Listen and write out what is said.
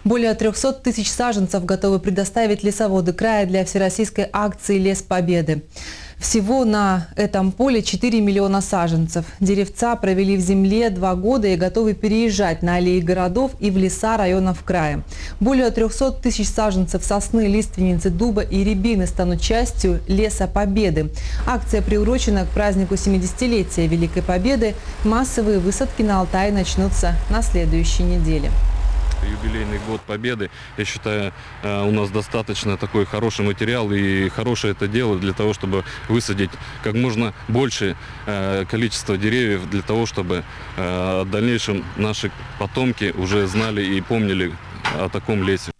Более 300 тысяч саженцев готовы предоставить лесоводы края для всероссийской акции «Лес Победы». Всего на этом поле 4 миллиона саженцев. Деревца провели в земле 2 года и готовы переезжать на аллеи городов и в леса районов края. Более 300 тысяч саженцев сосны, лиственницы, дуба и рябины станут частью «Леса Победы». Акция приурочена к празднику 70-летия Великой Победы. Массовые высадки на Алтае начнутся на следующей неделе. Юбилейный год Победы, я считаю, у нас достаточно такой хороший материал и хорошее это дело для того, чтобы высадить как можно больше количество деревьев, для того, чтобы в дальнейшем наши потомки уже знали и помнили о таком лесе.